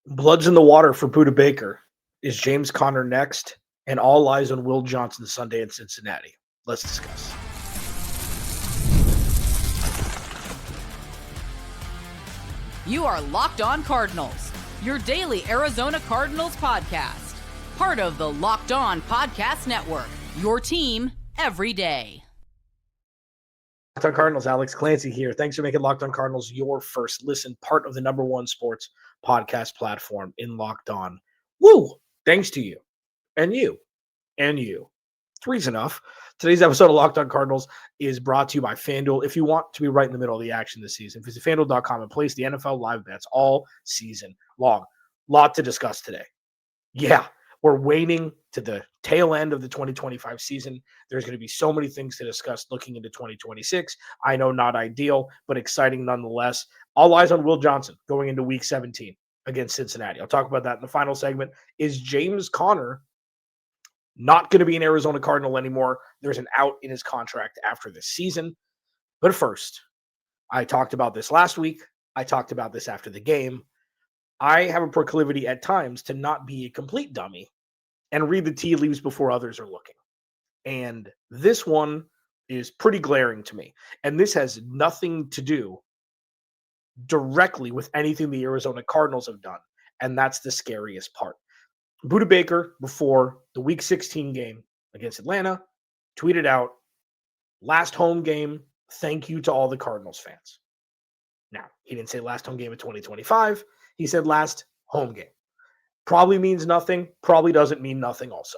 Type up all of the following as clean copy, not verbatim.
Blood's in the water for Budda Baker. Is James Conner next? And all eyes on Will Johnson Sunday in Cincinnati. Let's discuss. You are Locked On Cardinals, your daily Arizona Cardinals podcast. Part of the Locked On Podcast Network, your team every day. Locked On Cardinals, Alex Clancy here. Thanks for making Locked On Cardinals your first listen, part of the number one sports podcast platform in Locked On. Woo! Thanks to you, and you, and you. Three's enough. Today's episode of Locked On Cardinals is brought to you by FanDuel. If you want to be right in the middle of the action this season, visit FanDuel.com and place the NFL live bets all season long. Lot to discuss today. Yeah, we're waiting to the tail end of the 2025 season. There's going to be so many things to discuss looking into 2026. I know not ideal, but exciting nonetheless. All eyes on Will Johnson going into Week 17 against Cincinnati. I'll talk about that in the final segment. Is James Conner not going to be an Arizona Cardinal anymore? There's an out in his contract after this season. But first, I talked about this last week. I talked about this after the game. I have a proclivity at times to not be a complete dummy and read the tea leaves before others are looking. And this one is pretty glaring to me. And this has nothing to do directly with anything the Arizona Cardinals have done. And that's the scariest part. Budda Baker, before the Week 16 game against Atlanta, tweeted out, last home game, thank you to all the Cardinals fans. Now, he didn't say last home game of 2025. He said last home game. Probably means nothing, probably doesn't mean nothing also.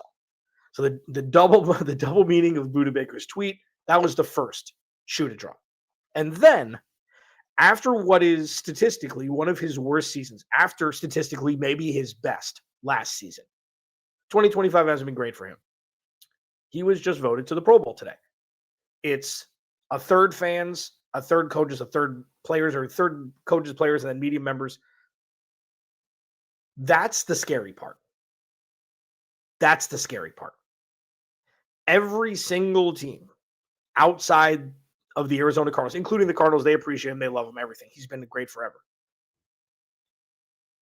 So the double meaning of Budda Baker's tweet, that was the first shoe to drop. And then, after what is statistically one of his worst seasons, after statistically maybe his best last season, 2025 hasn't been great for him. He was just voted to the Pro Bowl today. It's a third fans, a third coaches, a third players, or third coaches, players, and then media members. That's the scary part. That's the scary part. Every single team outside of the Arizona Cardinals, including the Cardinals, they appreciate him, they love him, everything. He's been great forever.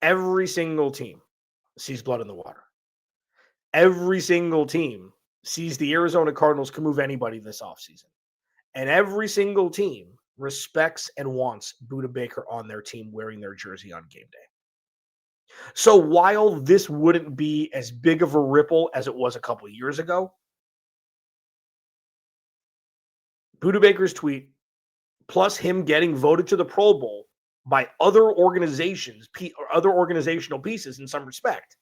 Every single team sees blood in the water. Every single team sees the Arizona Cardinals can move anybody this offseason. And every single team respects and wants Budda Baker on their team wearing their jersey on game day. So while this wouldn't be as big of a ripple as it was a couple of years ago, Budda Baker's tweet, plus him getting voted to the Pro Bowl by other organizations, or other organizational pieces in some respect,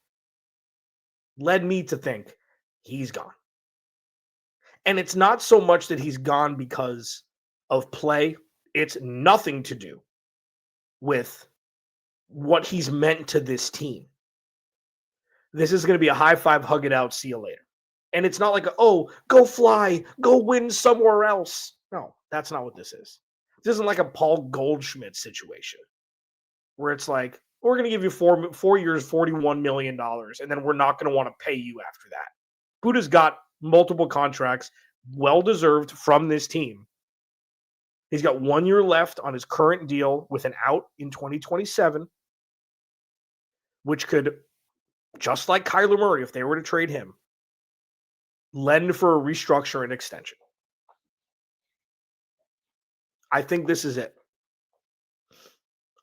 led me to think he's gone. And it's not so much that he's gone because of play. It's nothing to do with what he's meant to this team. This is going to be a high five, hug it out, see you later. And it's not like, oh, go fly, go win somewhere else. No, that's not what this is. This isn't like a Paul Goldschmidt situation where it's like, we're going to give you 4 years, $41 million, and then we're not going to want to pay you after that. Budda's got multiple contracts, well-deserved from this team. He's got 1 year left on his current deal with an out in 2027, which could, just like Kyler Murray, if they were to trade him, lend for a restructure and extension. I think this is it.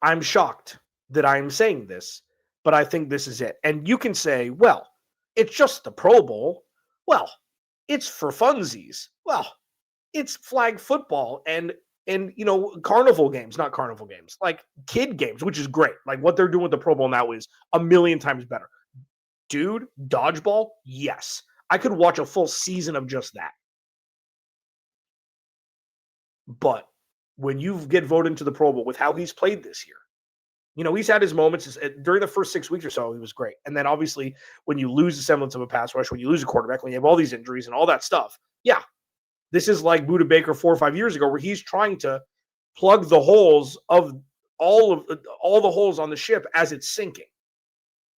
I'm shocked that I'm saying this, but I think this is it. And you can say, well, it's just the Pro Bowl. Well, it's for funsies. Well, it's flag football and carnival games, not carnival games, like kid games, which is great. Like what they're doing with the Pro Bowl now is a million times better. Dude, dodgeball, yes. I could watch a full season of just that. But when you get voted into the Pro Bowl with how he's played this year, he's had his moments. During the first 6 weeks or so, he was great. And then obviously when you lose the semblance of a pass rush, when you lose a quarterback, when you have all these injuries and all that stuff, yeah, this is like Budda Baker 4 or 5 years ago where he's trying to plug the holes of all the holes on the ship as it's sinking.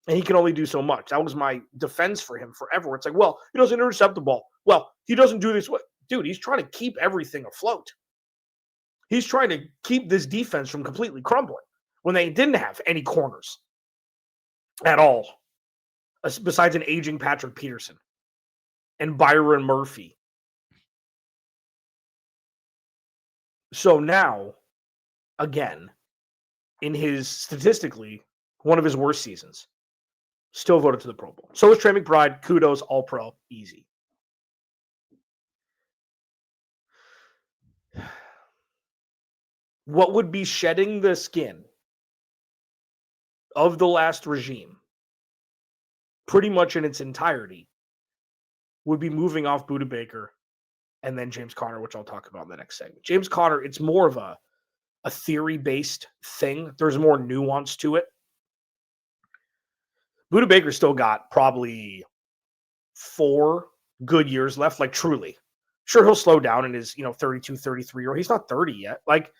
And he can only do so much. That was my defense for him forever. It's like, well, he doesn't intercept the ball. Well, he doesn't do this. Dude, he's trying to keep everything afloat. He's trying to keep this defense from completely crumbling when they didn't have any corners. at all, besides an aging Patrick Peterson and Byron Murphy. So now, again, in his statistically one of his worst seasons, still voted to the Pro Bowl. So is Trey McBride. Kudos, all pro, easy. What would be shedding the skin of the last regime, pretty much in its entirety, would be moving off Budda Baker and then James Conner, which I'll talk about in the next segment. James Conner, it's more of a theory-based thing. There's more nuance to it. Budda Baker still got probably 4 good years left, like truly. Sure, he'll slow down in his, 32, 33, or he's not 30 yet. Like,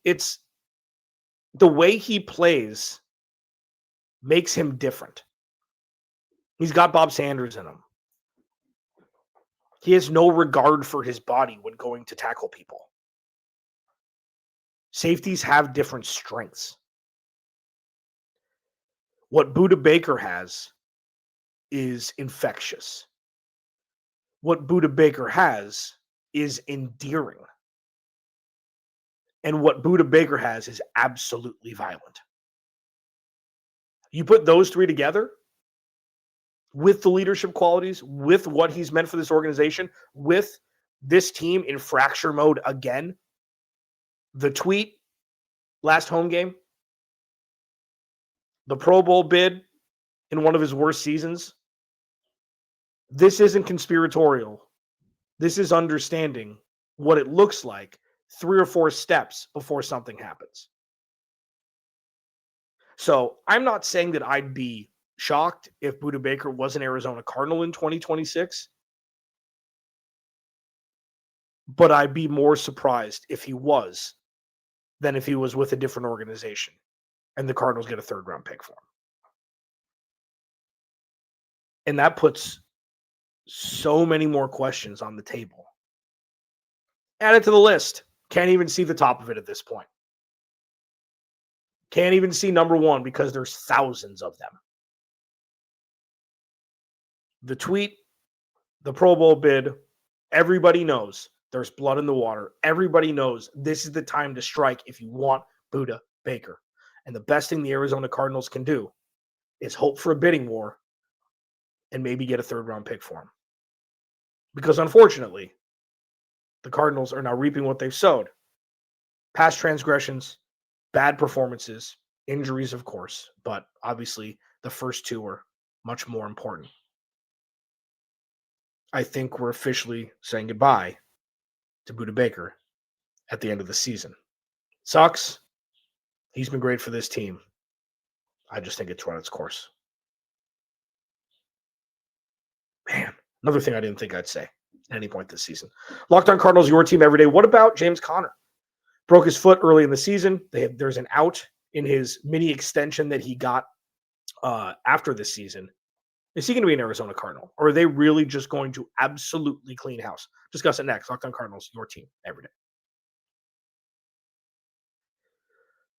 it's the way he plays makes him different. He's got Bob Sanders in him. He has no regard for his body when going to tackle people. Safeties have different strengths. What Budda Baker has is infectious. What Budda Baker has is endearing. And what Budda Baker has is absolutely violent. You put those 3 together with the leadership qualities, with what he's meant for this organization, with this team in fracture mode again. The tweet last home game, the Pro Bowl bid in one of his worst seasons. This isn't conspiratorial. This is understanding what it looks like 3 or 4 steps before something happens. So I'm not saying that I'd be shocked if Budda Baker was an Arizona Cardinal in 2026, but I'd be more surprised if he was than if he was with a different organization and the Cardinals get a 3rd-round pick for him. And that puts so many more questions on the table. Add it to the list. Can't even see the top of it at this point. Can't even see number 1 because there's thousands of them. The tweet, the Pro Bowl bid, everybody knows there's blood in the water. Everybody knows this is the time to strike if you want Budda Baker. And the best thing the Arizona Cardinals can do is hope for a bidding war and maybe get a 3rd-round pick for him. Because unfortunately, the Cardinals are now reaping what they've sowed. Past transgressions, bad performances, injuries, of course, but obviously the first 2 were much more important. I think we're officially saying goodbye to Budda Baker at the end of the season. Sucks. He's been great for this team. I just think it's run its course. Man, another thing I didn't think I'd say at any point this season. Locked On Cardinals, your team every day. What about James Conner? Broke his foot early in the season. There's an out in his mini extension that he got after this season. Is he going to be an Arizona Cardinal? Or are they really just going to absolutely clean house? Discuss it next. Locked On Cardinals, your team every day.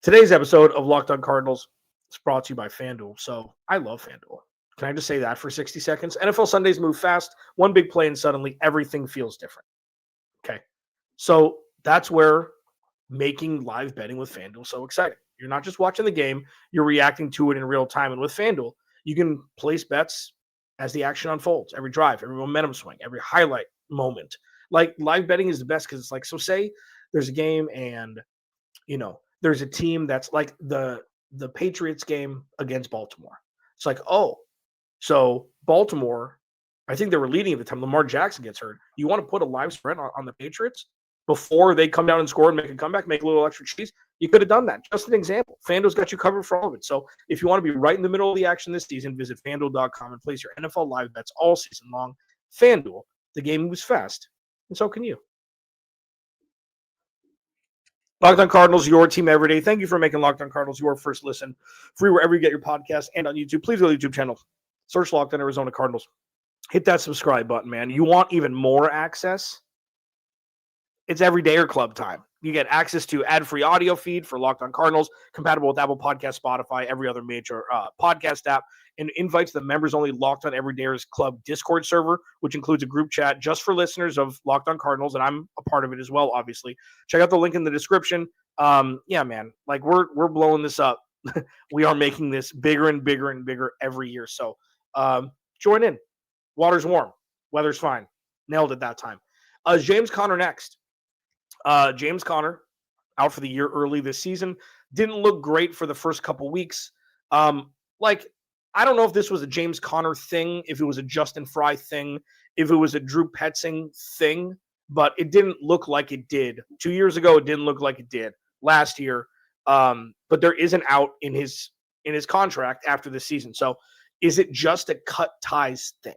Today's episode of Locked On Cardinals is brought to you by FanDuel. So I love FanDuel. Can I just say that for 60 seconds? NFL Sundays move fast. One big play and suddenly everything feels different. Okay. So that's where making live betting with FanDuel is so exciting. You're not just watching the game, you're reacting to it in real time. And with FanDuel, you can place bets as the action unfolds, every drive, every momentum swing, every highlight moment. Like live betting is the best because it's like, so say there's a game and, there's a team that's like the Patriots game against Baltimore. It's like, oh, so Baltimore, I think they were leading at the time. Lamar Jackson gets hurt. You want to put a live spread on the Patriots before they come down and score and make a comeback, make a little extra cheese? You could have done that. Just an example. FanDuel's got you covered for all of it. So if you want to be right in the middle of the action this season, visit FanDuel.com and place your NFL live bets all season long. FanDuel, the game moves fast, and so can you. Locked On Cardinals, your team every day. Thank you for making Locked On Cardinals your first listen. Free wherever you get your podcast and on YouTube. Please go to the YouTube channel. Search Locked On Arizona Cardinals. Hit that subscribe button, man. You want even more access? It's every day or club time. You get access to ad-free audio feed for Locked On Cardinals, compatible with Apple Podcasts, Spotify, every other major podcast app, and invites the members-only Locked On Everydayers Club Discord server, which includes a group chat just for listeners of Locked On Cardinals, and I'm a part of it as well, obviously. Check out the link in the description. Yeah, man, like we're blowing this up. We are making this bigger and bigger and bigger every year. So join in. Water's warm. Weather's fine. Nailed it that time. James Conner next. James Conner out for the year early this season. Didn't look great for the first couple weeks. I don't know if this was a James Conner thing, if it was a Justin Fry thing, if it was a Drew Petzing thing, but it didn't look like it did. 2 years ago, it didn't look like it did last year. But there is an out in his contract after the season. So is it just a cut ties thing?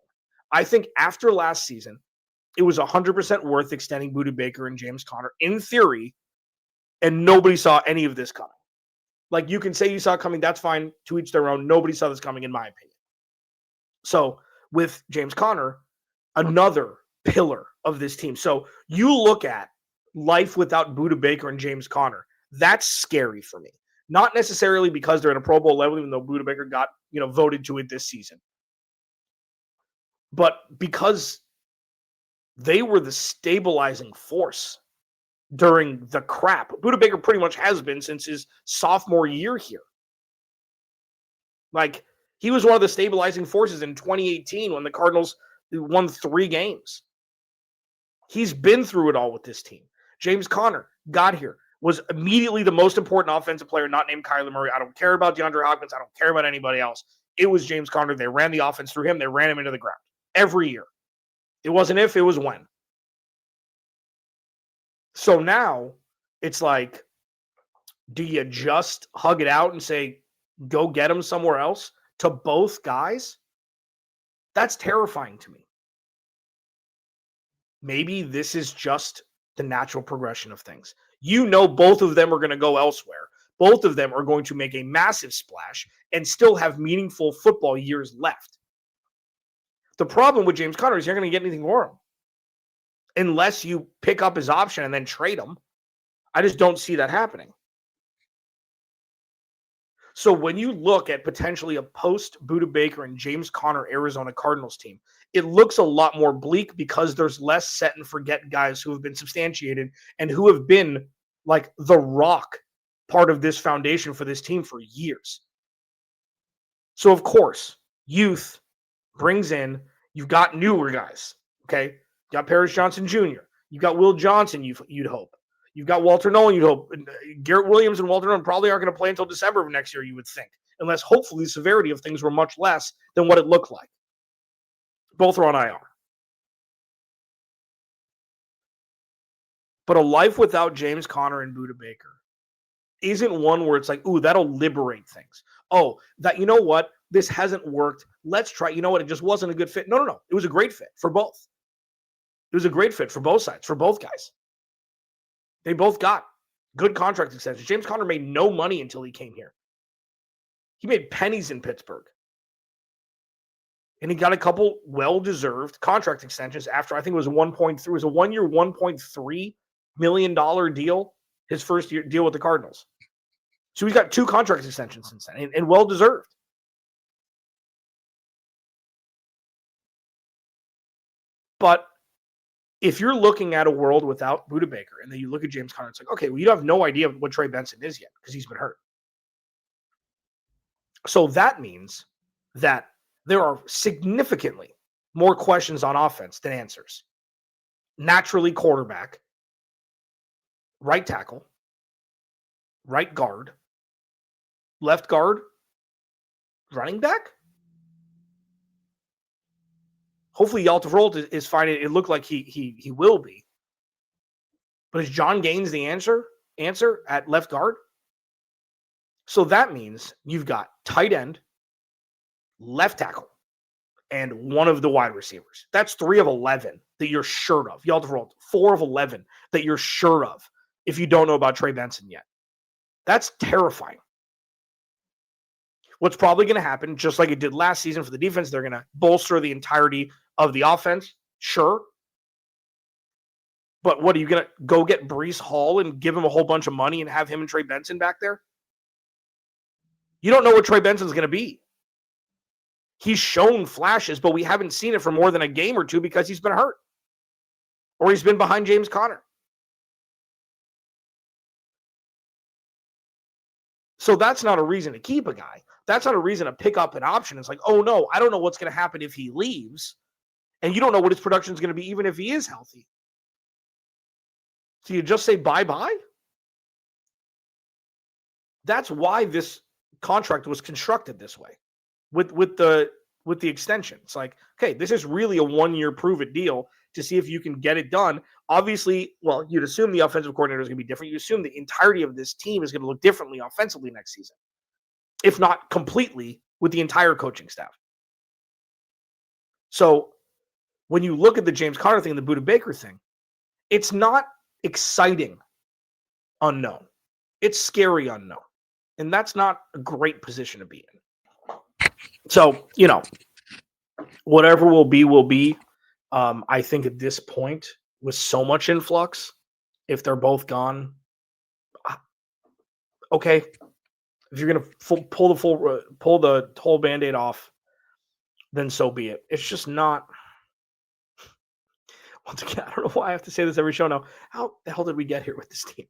I think after last season, it was 100% worth extending Budda Baker and James Conner in theory, and nobody saw any of this coming. Like, you can say you saw it coming, that's fine, to each their own. Nobody saw this coming, in my opinion. So with James Conner, another pillar of this team. So you look at life without Budda Baker and James Conner. That's scary for me. Not necessarily because they're at a Pro Bowl level, even though Budda Baker got voted to it this season, but because they were the stabilizing force during the crap. Budda Baker pretty much has been since his sophomore year here. Like, he was one of the stabilizing forces in 2018 when the Cardinals won 3 games. He's been through it all with this team. James Conner got here, was immediately the most important offensive player, not named Kyler Murray. I don't care about DeAndre Hopkins. I don't care about anybody else. It was James Conner. They ran the offense through him. They ran him into the ground every year. It wasn't if, it was when. So now it's like, do you just hug it out and say, go get him somewhere else to both guys? That's terrifying to me. Maybe this is just the natural progression of things. Both of them are going to go elsewhere. Both of them are going to make a massive splash and still have meaningful football years left. The problem with James Conner is you're not going to get anything for him unless you pick up his option and then trade him. I just don't see that happening. So when you look at potentially a post-Budda Baker and James Conner Arizona Cardinals team, it looks a lot more bleak because there's less set and forget guys who have been substantiated and who have been like the rock part of this foundation for this team for years. So of course, youth brings in, you've got newer guys, okay? You got Paris Johnson Jr. You've got Will Johnson, you'd hope. You've got Walter Nolan, you'd hope. Garrett Williams and Walter Nolan probably aren't going to play until December of next year, you would think, unless hopefully the severity of things were much less than what it looked like. Both are on IR. But a life without James Conner and Budda Baker isn't one where it's like, ooh, that'll liberate things. Oh, that, you know what? This hasn't worked. Let's try. You know what? It just wasn't a good fit. No. It was a great fit for both. It was a great fit for both sides, for both guys. They both got good contract extensions. James Conner made no money until he came here. He made pennies in Pittsburgh. And he got a couple well-deserved contract extensions after, I think it was 1.3. It was a 1-year, $1.3 million deal, his first year deal with the Cardinals. So he's got 2 contract extensions since then, and well-deserved. But if you're looking at a world without Budda Baker, and then you look at James Conner, it's like, okay, well, you have no idea what Trey Benson is yet because he's been hurt. So that means that there are significantly more questions on offense than answers. Naturally, quarterback, right tackle, right guard, left guard, running back. Hopefully, Yalta is fine. It looked like he will be. But is John Gaines the answer at left guard? So that means you've got tight end, left tackle, and one of the wide receivers. That's 3 of 11 that you're sure of. Yalta 4 of 11 that you're sure of if you don't know about Trey Benson yet. That's terrifying. What's probably going to happen, just like it did last season for the defense, they're going to bolster the entirety of the offense. Sure. But what, are you going to go get Breece Hall and give him a whole bunch of money and have him and Trey Benson back there? You don't know what Trey Benson's going to be. He's shown flashes, but we haven't seen it for more than a game or two because he's been hurt. Or he's been behind James Conner. So that's not a reason to keep a guy. That's not a reason to pick up an option. It's like, oh no, I don't know what's going to happen if he leaves. And you don't know what his production is going to be even if he is healthy. So you just say bye-bye? That's why this contract was constructed this way. With the extension. It's like, okay, this is really a 1-year prove-it deal to see if you can get it done. Obviously, well, you'd assume the offensive coordinator is going to be different. You assume the entirety of this team is going to look differently offensively next season, if not completely with the entire coaching staff. So when you look at the James Conner thing and the Budda Baker thing, it's not exciting unknown. It's scary unknown. And that's not a great position to be in. So, whatever will be, will be. I think at this point, with so much influx, if they're both gone, okay. If you're going to pull the whole Band-Aid off, then so be it. It's just not. Once again, I don't know why I have to say this every show now. How the hell did we get here with this team?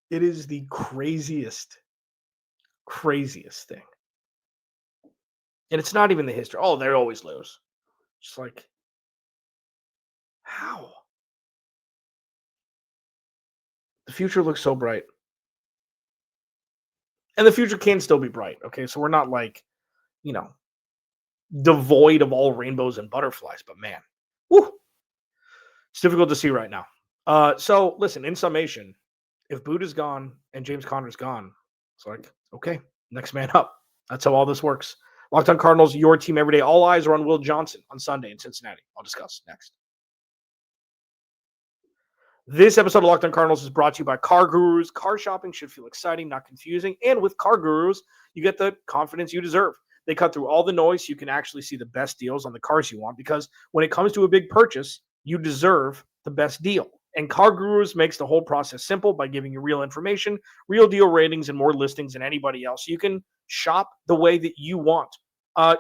It is the craziest thing. And it's not even the history. Oh, they always lose. Just like, how? The future looks so bright. And the future can still be bright, okay? So we're not like, devoid of all rainbows and butterflies. But man, whew, it's difficult to see right now. So listen, in summation, if Budda's gone and James Conner's gone, it's like, okay, next man up. That's how all this works. Locked on Cardinals, your team every day. All eyes are on Will Johnson on Sunday in Cincinnati. I'll discuss next. This episode of Locked on Cardinals is brought to you by Car Gurus. Car shopping should feel exciting, not confusing. And with Car Gurus, you get the confidence you deserve. They cut through all the noise so you can actually see the best deals on the cars you want, because when it comes to a big purchase, you deserve the best deal. And Car Gurus makes the whole process simple by giving you real information, real deal ratings, and more listings than anybody else. So you can shop the way that you want.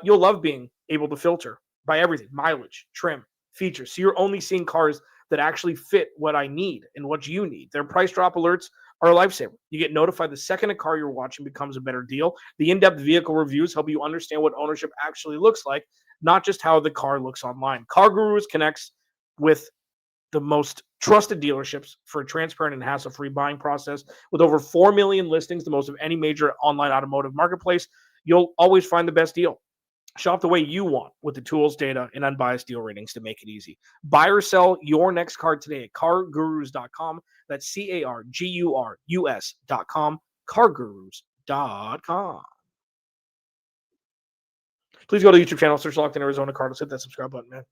You'll love being able to filter by everything: mileage, trim, features. So you're only seeing cars that actually fit what I need and what you need. Their price drop alerts are a lifesaver. You get notified the second a car you're watching becomes a better deal. The in-depth vehicle reviews help you understand what ownership actually looks like, not just how the car looks online. Car Gurus connects with the most trusted dealerships for a transparent and hassle-free buying process. With over 4 million listings, the most of any major online automotive marketplace, you'll always find the best deal. Shop the way you want with the tools, data, and unbiased deal ratings to make it easy. Buy or sell your next car today at cargurus.com. That's CARGURUS.com, cargurus.com. Please go to the YouTube channel, search Locked in Arizona Cardinals, hit that subscribe button, man.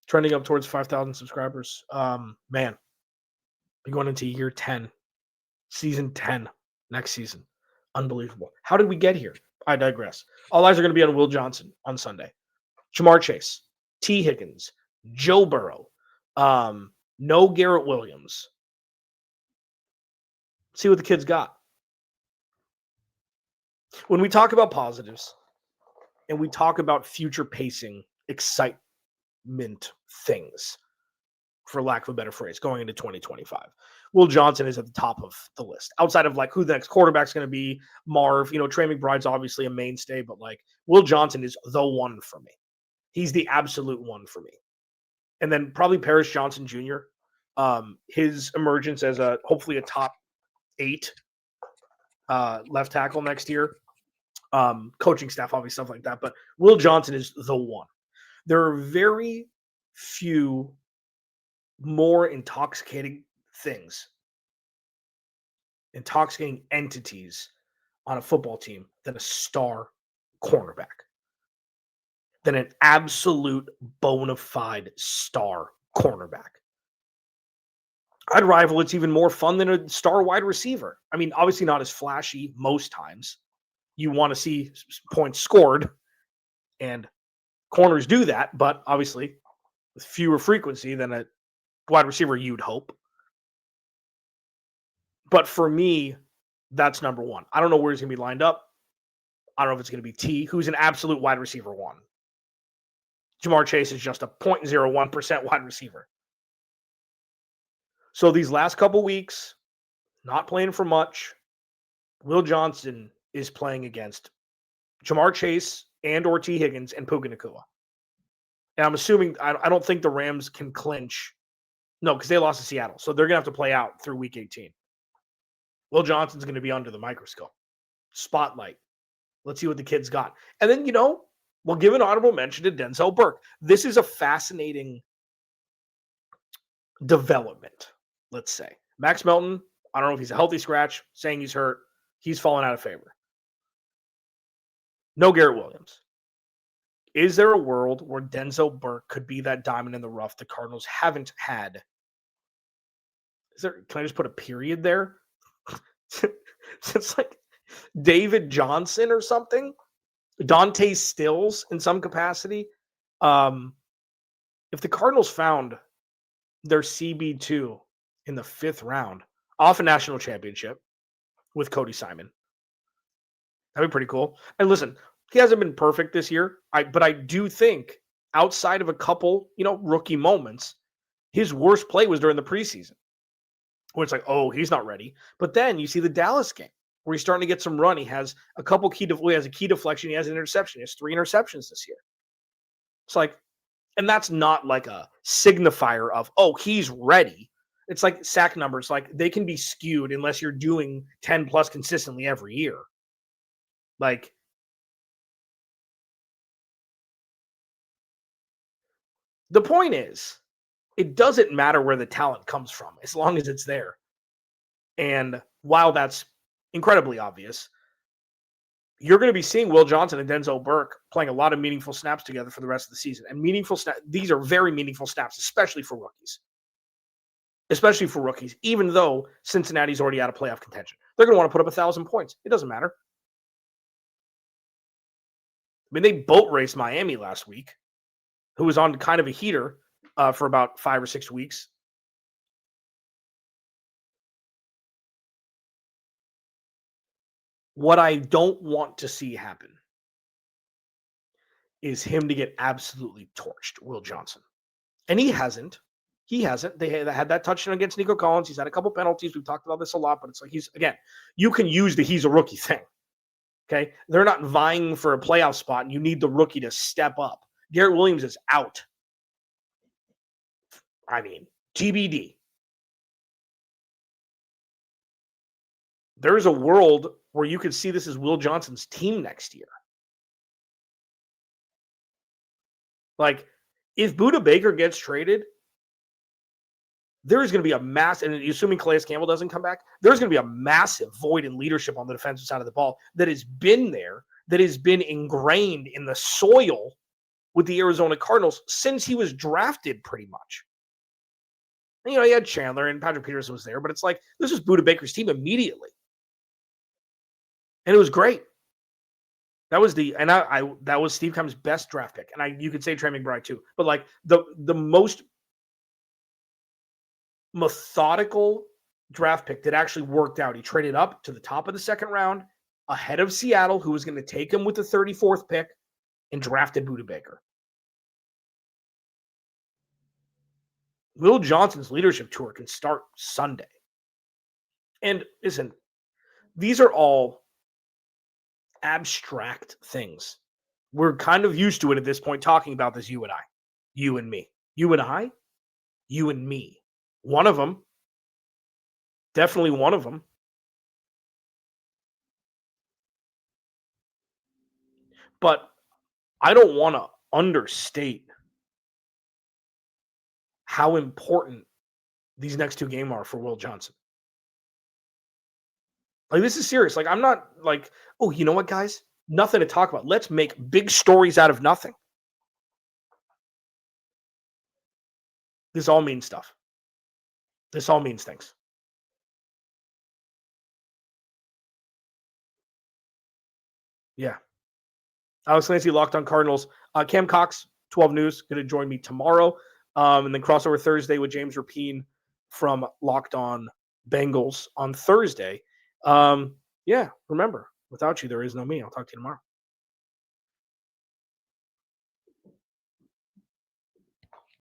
Trending up towards 5,000 subscribers. Man, we're going into year 10, season 10 next season. Unbelievable. How did we get here? I digress. All eyes are going to be on Will Johnson on Sunday. Jamar Chase, T. Higgins, Joe Burrow, no Garrett Williams. See what the kids got. When we talk about positives and we talk about future pacing, excitement things, for lack of a better phrase, going into 2025, Will Johnson is at the top of the list. Outside of like who the next quarterback's going to be, Marv, Trey McBride's obviously a mainstay, but like Will Johnson is the one for me. He's the absolute one for me. And then probably Paris Johnson Jr. His emergence as hopefully a top 8 left tackle next year. Coaching staff, obviously stuff like that. But Will Johnson is the one. There are very few more intoxicating entities on a football team than a star cornerback, than an absolute bona fide star cornerback. I'd rival it's even more fun than a star wide receiver. I mean, obviously not as flashy most times. You want to see points scored, and corners do that, but obviously with fewer frequency than a wide receiver you'd hope. But for me, that's number one. I don't know where he's going to be lined up. I don't know if it's going to be T, who's an absolute wide receiver one. Jamar Chase is just a 0.01% wide receiver. So these last couple weeks, not playing for much, Will Johnson is playing against Jamar Chase and or T. Higgins and Puka Nacua. And I'm assuming, I don't think the Rams can clinch. No, because they lost to Seattle. So they're going to have to play out through week 18. Will Johnson's going to be under the microscope. Spotlight. Let's see what the kid's got. And then, we'll give an honorable mention to Denzel Burke. This is a fascinating development, let's say. Max Melton, I don't know if he's a healthy scratch, saying he's hurt. He's fallen out of favor. No Garrett Williams. Is there a world where Denzel Burke could be that diamond in the rough the Cardinals haven't had? Can I just put a period there? It's like David Johnson or something? Dante Stills in some capacity. If the Cardinals found their CB2 in the 5th round off a national championship with Cody Simon, that'd be pretty cool. And listen, he hasn't been perfect this year, but I do think outside of a couple, rookie moments, his worst play was during the preseason, where it's like, oh, he's not ready. But then you see the Dallas game where he's starting to get some run. He has a couple he has a key deflection. He has an interception. He has 3 interceptions this year. It's like, and that's not like a signifier of, oh, he's ready. It's like sack numbers. Like they can be skewed unless you're doing 10 plus consistently every year. Like, the point is, it doesn't matter where the talent comes from as long as it's there. And while that's incredibly obvious, you're going to be seeing Will Johnson and Denzel Burke playing a lot of meaningful snaps together for the rest of the season. And these are very meaningful snaps, especially for rookies. Even though Cincinnati's already out of playoff contention. They're going to want to put up 1,000 points. It doesn't matter. I mean, they boat raced Miami last week, who was on kind of a heater for about 5 or 6 weeks. What I don't want to see happen is him to get absolutely torched, Will Johnson. And he hasn't. They had that touchdown against Nico Collins. He's had a couple penalties. We've talked about this a lot, but it's like you can use the he's a rookie thing. Okay? They're not vying for a playoff spot, and you need the rookie to step up. Garrett Williams is out. I mean, TBD. There's a world where you could see this as Will Johnson's team next year. Like, if Budda Baker gets traded, there is going to be a massive, and assuming Calais Campbell doesn't come back, there's going to be a massive void in leadership on the defensive side of the ball that has been there, that has been ingrained in the soil with the Arizona Cardinals since he was drafted pretty much. And, he had Chandler and Patrick Peterson was there, but it's like, this was Budda Baker's team immediately. And it was great. That was that was Steve Kem's best draft pick. And you could say Trey McBride too. But like the most methodical draft pick that actually worked out. He traded up to the top of the 2nd round ahead of Seattle, who was going to take him with the 34th pick, and drafted Budda Baker. Will Johnson's leadership tour can start Sunday. And listen, these are all abstract things. We're kind of used to it at this point, talking about this, you and I, you and me, you and I, you and me. One of them, definitely one of them. But I don't want to understate how important these next 2 games are for Will Johnson. Like, this is serious. Like, I'm not like, oh, you know what, guys? Nothing to talk about. Let's make big stories out of nothing. This all means stuff. This all means things. Yeah. Alex Clancy, Locked on Cardinals. Cam Cox, 12 News, going to join me tomorrow. And then crossover Thursday with James Rapine from Locked On Bengals on Thursday. Yeah, remember, without you, there is no me. I'll talk to you tomorrow.